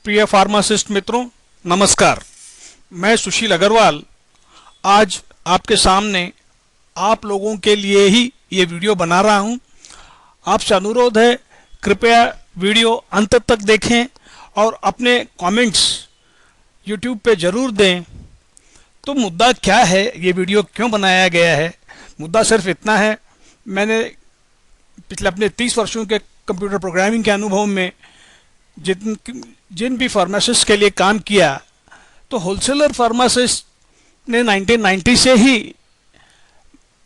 प्रिय फार्मासिस्ट मित्रों, नमस्कार। मैं सुशील अग्रवाल आज आपके सामने आप लोगों के लिए ही ये वीडियो बना रहा हूँ। आपसे अनुरोध है, कृपया वीडियो अंत तक देखें और अपने कमेंट्स YouTube पे ज़रूर दें। तो मुद्दा क्या है, ये वीडियो क्यों बनाया गया है? मुद्दा सिर्फ इतना है, मैंने पिछले अपने 30 वर्षों के कंप्यूटर प्रोग्रामिंग के अनुभव में जिन भी फार्मासिस्ट के लिए काम किया, तो होलसेलर फार्मासिस्ट ने 1990 से ही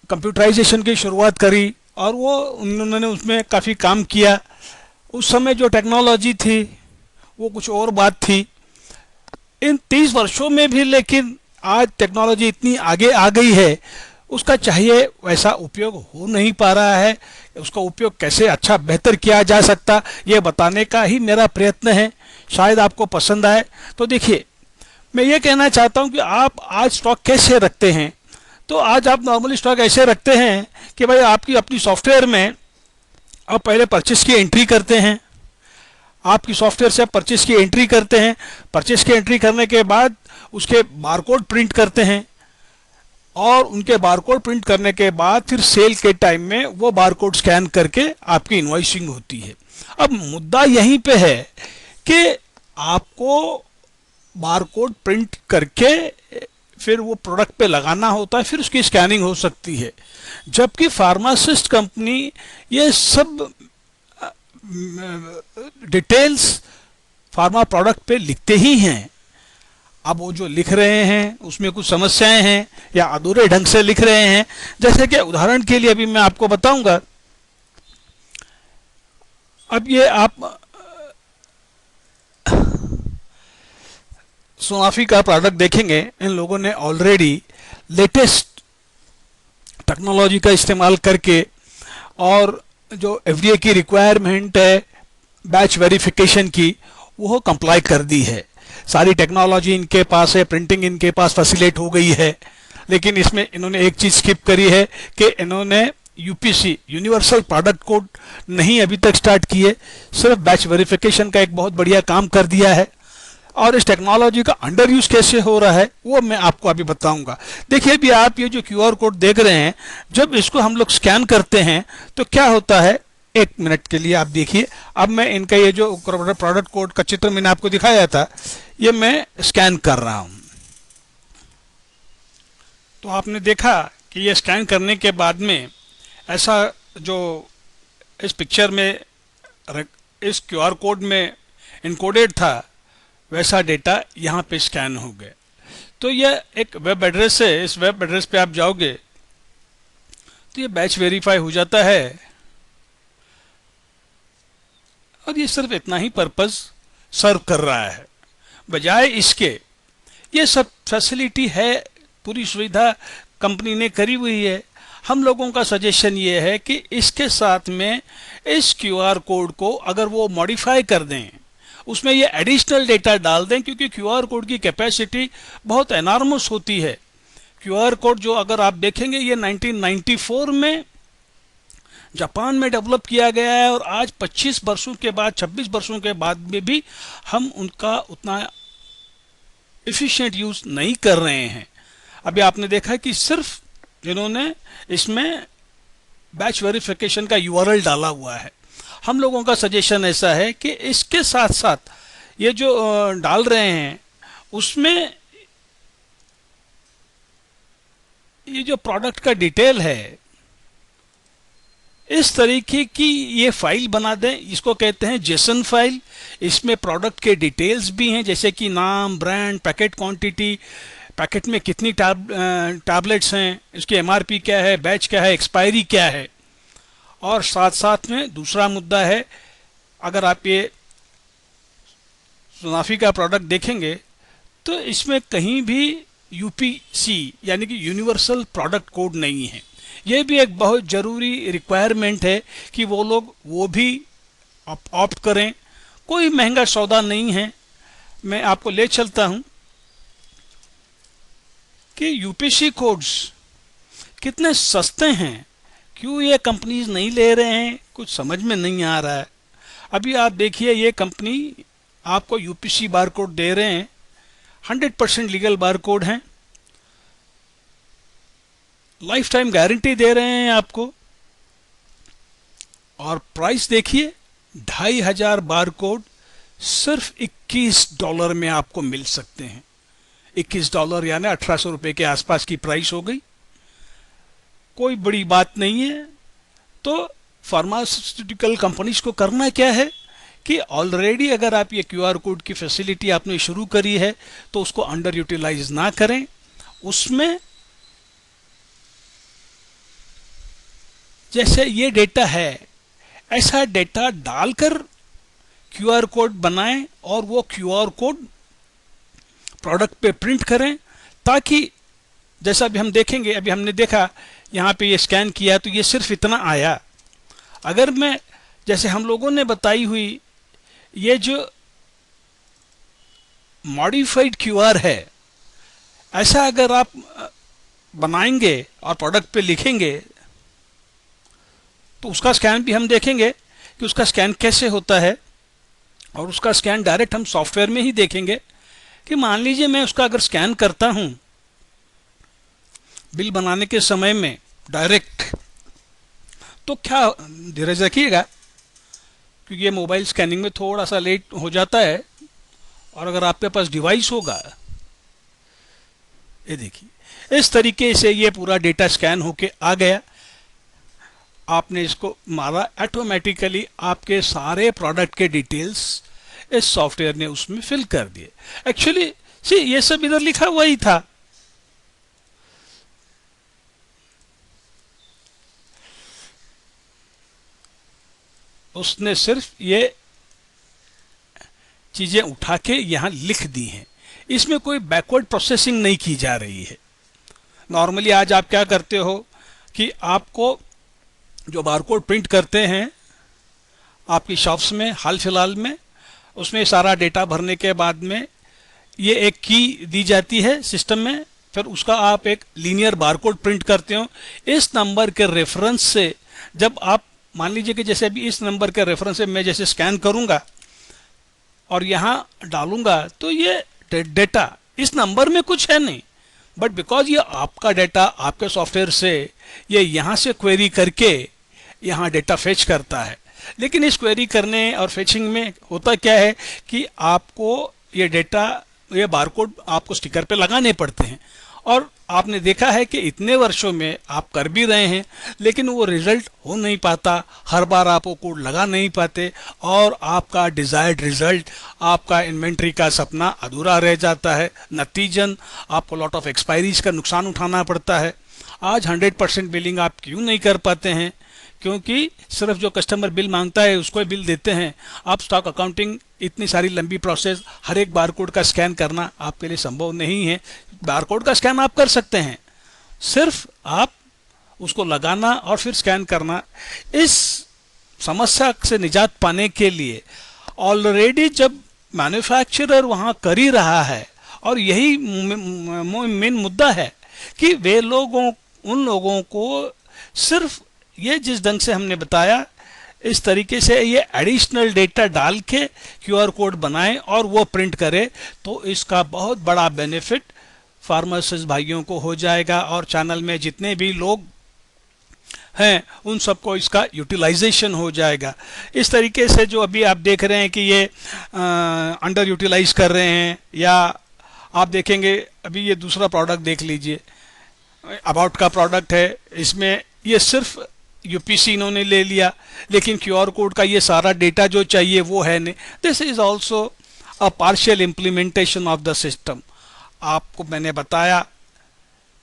कंप्यूटराइजेशन की शुरुआत करी और उन्होंने उसमें काफ़ी काम किया। उस समय जो टेक्नोलॉजी थी वो कुछ और बात थी। इन 30 वर्षों में भी लेकिन आज टेक्नोलॉजी इतनी आगे आ गई है, उसका चाहिए वैसा उपयोग हो नहीं पा रहा है। उसका उपयोग कैसे अच्छा बेहतर किया जा सकता, ये बताने का ही मेरा प्रयत्न है। शायद आपको पसंद आए। तो देखिए, मैं ये कहना चाहता हूँ कि आप आज स्टॉक कैसे रखते हैं। तो आज आप नॉर्मली स्टॉक ऐसे रखते हैं कि भाई आपकी अपनी सॉफ्टवेयर में आप पहले परचेस की एंट्री करते हैं। आपकी सॉफ्टवेयर से आप परचेस की एंट्री करते हैं। परचेस की एंट्री करने के बाद उसके बारकोड प्रिंट करते हैं और उनके बारकोड प्रिंट करने के बाद फिर सेल के टाइम में वो बारकोड स्कैन करके आपकी इनवॉइसिंग होती है। अब मुद्दा यहीं पे है कि आपको बारकोड प्रिंट करके फिर वो प्रोडक्ट पे लगाना होता है, फिर उसकी स्कैनिंग हो सकती है। जबकि फार्मासिस्ट कंपनी ये सब डिटेल्स फार्मा प्रोडक्ट पे लिखते ही हैं। अब वो जो लिख रहे हैं उसमें कुछ समस्याएं हैं या अधूरे ढंग से लिख रहे हैं। जैसे कि उदाहरण के लिए अभी मैं आपको बताऊंगा। अब ये आप सोनाफी का प्रोडक्ट देखेंगे, इन लोगों ने ऑलरेडी लेटेस्ट टेक्नोलॉजी का इस्तेमाल करके और जो FDA की रिक्वायरमेंट है बैच वेरिफिकेशन की, वो कंप्लाई कर दी है। सारी टेक्नोलॉजी इनके पास है, प्रिंटिंग इनके पास फैसिलिटेट हो गई है। लेकिन इसमें इन्होंने एक चीज स्किप करी है कि इन्होंने यूपीसी यूनिवर्सल प्रोडक्ट कोड नहीं अभी तक स्टार्ट किए, सिर्फ बैच वेरिफिकेशन का एक बहुत बढ़िया काम कर दिया है। और इस टेक्नोलॉजी का अंडर यूज कैसे हो रहा है वो मैं आपको अभी बताऊंगा। देखिए, अभी आप ये जो QR कोड देख रहे हैं, जब इसको हम लोग स्कैन करते हैं तो क्या होता है, एक मिनट के लिए आप देखिए। अब मैं इनका ये जो प्रोडक्ट कोड का चित्र मैंने आपको दिखाया था, ये मैं स्कैन कर रहा हूं। तो आपने देखा कि ये स्कैन करने के बाद में ऐसा जो इस पिक्चर में इस QR कोड में इनकोडेड था, वैसा डेटा यहाँ पे स्कैन हो गया। तो यह एक वेब एड्रेस है। इस वेब एड्रेस पे आप जाओगे तो ये बैच वेरीफाई हो जाता है और ये सिर्फ इतना ही पर्पस सर्व कर रहा है। बजाय इसके ये सब फैसिलिटी है, पूरी सुविधा कंपनी ने करी हुई है। हम लोगों का सजेशन ये है कि इसके साथ में इस QR कोड को अगर वो मॉडिफाई कर दें, उसमें ये एडिशनल डेटा डाल दें, क्योंकि QR कोड की कैपेसिटी बहुत एनॉर्मस होती है। QR कोड जो अगर आप देखेंगे, ये 1994 में जापान में डेवलप किया गया है और आज 25 वर्षों के बाद, 26 वर्षों के बाद में भी हम उनका उतना एफिशिएंट यूज नहीं कर रहे हैं। अभी आपने देखा कि सिर्फ जिन्होंने इसमें बैच वेरिफिकेशन का URL डाला हुआ है। हम लोगों का सजेशन ऐसा है कि इसके साथ साथ ये जो डाल रहे हैं उसमें ये जो प्रोडक्ट का डिटेल है, इस तरीके की ये फाइल बना दें। इसको कहते हैं जेसन फाइल। इसमें प्रोडक्ट के डिटेल्स भी हैं, जैसे कि नाम, ब्रांड, पैकेट क्वांटिटी, पैकेट में कितनी टैबलेट्स हैं, इसकी MRP क्या है, बैच क्या है, एक्सपायरी क्या है। और साथ साथ में दूसरा मुद्दा है, अगर आप ये सोनाफी का प्रोडक्ट देखेंगे तो इसमें कहीं भी UPC यानी कि यूनिवर्सल प्रोडक्ट कोड नहीं है। ये भी एक बहुत ज़रूरी रिक्वायरमेंट है कि वो लोग वो भी ऑप्ट करें। कोई महंगा सौदा नहीं है। मैं आपको ले चलता हूं कि UPC कोड्स कितने सस्ते हैं। क्यों ये कंपनीज नहीं ले रहे हैं, कुछ समझ में नहीं आ रहा है। अभी आप देखिए, ये कंपनी आपको यूपीसी बार कोड दे रहे हैं, 100% लीगल बार कोड हैं, लाइफ टाइम गारंटी दे रहे हैं आपको, और प्राइस देखिए, $2500 बार कोड सिर्फ $21 में आपको मिल सकते हैं। $21 यानी 1800 रुपये के आसपास की प्राइस हो गई, कोई बड़ी बात नहीं है। तो फार्मास्यूटिकल कंपनीज को करना क्या है कि ऑलरेडी अगर आप ये क्यूआर कोड की फैसिलिटी आपने शुरू करी है तो उसको अंडर यूटिलाइज ना करें। उसमें जैसे ये डेटा है, ऐसा डेटा डालकर क्यूआर कोड बनाएं और वो क्यूआर कोड प्रोडक्ट पे प्रिंट करें, ताकि जैसा अभी हम देखेंगे, अभी हमने देखा यहाँ पे ये स्कैन किया तो ये सिर्फ इतना आया। अगर मैं जैसे हम लोगों ने बताई हुई ये जो मॉडिफाइड क्यूआर है, ऐसा अगर आप बनाएंगे और प्रोडक्ट पे लिखेंगे तो उसका स्कैन भी हम देखेंगे कि उसका स्कैन कैसे होता है, और उसका स्कैन डायरेक्ट हम सॉफ्टवेयर में ही देखेंगे कि मान लीजिए मैं उसका अगर स्कैन करता हूं बिल बनाने के समय में डायरेक्ट, तो क्या, धीरज रखिएगा क्योंकि ये मोबाइल स्कैनिंग में थोड़ा सा लेट हो जाता है, और अगर आपके पास डिवाइस होगा, ये देखिए इस तरीके से ये पूरा डेटा स्कैन होके आ गया। आपने इसको मारा, ऑटोमेटिकली आपके सारे प्रोडक्ट के डिटेल्स इस सॉफ्टवेयर ने उसमें फिल कर दिए। एक्चुअली सी ये सब इधर लिखा हुआ ही था, उसने सिर्फ ये चीजें उठा के यहां लिख दी हैं। इसमें कोई बैकवर्ड प्रोसेसिंग नहीं की जा रही है। नॉर्मली आज आप क्या करते हो कि आपको जो बारकोड प्रिंट करते हैं आपकी शॉप्स में, हाल फिलहाल में उसमें सारा डेटा भरने के बाद में ये एक की दी जाती है सिस्टम में, फिर उसका आप एक लीनियर बारकोड प्रिंट करते हो। इस नंबर के रेफरेंस से जब आप मान लीजिए कि जैसे अभी इस नंबर के रेफरेंस से मैं जैसे स्कैन करूंगा और यहां डालूंगा तो ये डेटा इस नंबर में कुछ है नहीं, बट बिकॉज ये आपका डेटा आपके सॉफ्टवेयर से ये यहां से क्वेरी करके यहां डेटा फेच करता है। लेकिन इस क्वेरी करने और फेचिंग में होता क्या है कि आपको ये डेटा, ये बारकोड आपको स्टिकर पे लगाने पड़ते हैं, और आपने देखा है कि इतने वर्षों में आप कर भी रहे हैं लेकिन वो रिजल्ट हो नहीं पाता, हर बार आप वो कोड लगा नहीं पाते और आपका डिजायर्ड रिजल्ट, आपका इन्वेंट्री का सपना अधूरा रह जाता है। नतीजन आपको लॉट ऑफ एक्सपायरीज का नुकसान उठाना पड़ता है। आज 100% बिलिंग आप क्यों नहीं कर पाते हैं? क्योंकि सिर्फ जो कस्टमर बिल मांगता है उसको ही बिल देते हैं। आप स्टॉक अकाउंटिंग इतनी सारी लंबी प्रोसेस, हर एक बारकोड का स्कैन करना आपके लिए संभव नहीं है। बारकोड का स्कैन आप कर सकते हैं, सिर्फ आप उसको लगाना और फिर स्कैन करना। इस समस्या से निजात पाने के लिए ऑलरेडी जब मैन्युफैक्चरर वहां कर ही रहा है, और यही मेन मुद्दा है कि वे लोगों, उन लोगों को सिर्फ ये जिस ढंग से हमने बताया इस तरीके से ये एडिशनल डेटा डाल के क्यूआर कोड बनाएं और वो प्रिंट करे, तो इसका बहुत बड़ा बेनिफिट फार्मासिस्ट भाइयों को हो जाएगा, और चैनल में जितने भी लोग हैं उन सबको इसका यूटिलाइजेशन हो जाएगा। इस तरीके से जो अभी आप देख रहे हैं कि ये अंडर यूटिलाइज कर रहे हैं, या आप देखेंगे अभी ये दूसरा प्रोडक्ट देख लीजिए, अबाउट का प्रोडक्ट है, इसमें ये सिर्फ यूपीसी इन्होंने ले लिया लेकिन क्यूआर कोड का ये सारा डेटा जो चाहिए वो है नहीं। This is also a partial implementation of the system. आपको मैंने बताया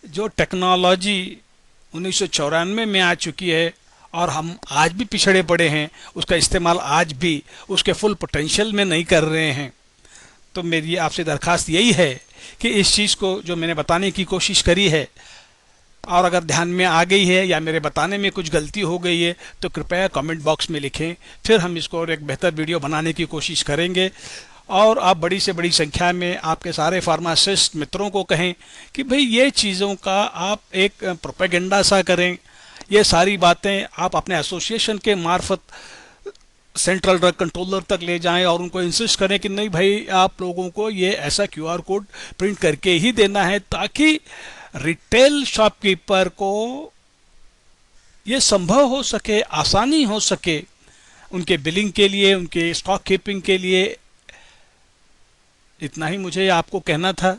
जो टेक्नोलॉजी 1994 में आ चुकी है और हम आज भी पिछड़े पड़े हैं, उसका इस्तेमाल आज भी उसके फुल पोटेंशियल में नहीं कर रहे हैं। तो मेरी आपसे दरखास्त यही है कि इस चीज़ को जो मैंने बताने की कोशिश करी है, और अगर ध्यान में आ गई है या मेरे बताने में कुछ गलती हो गई है तो कृपया कमेंट बॉक्स में लिखें, फिर हम इसको और एक बेहतर वीडियो बनाने की कोशिश करेंगे। और आप बड़ी से बड़ी संख्या में आपके सारे फार्मासिस्ट मित्रों को कहें कि भाई ये चीज़ों का आप एक प्रोपेगेंडा सा करें, ये सारी बातें आप अपने एसोसिएशन के मार्फत सेंट्रल ड्रग कंट्रोलर तक ले जाएं और उनको इंसिस्ट करें कि नहीं भाई, आप लोगों को ये ऐसा क्यूआर कोड प्रिंट करके ही देना है, ताकि रिटेल शॉपकीपर को ये संभव हो सके, आसानी हो सके उनके बिलिंग के लिए, उनके स्टॉक कीपिंग के लिए। इतना ही मुझे आपको कहना था।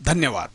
धन्यवाद।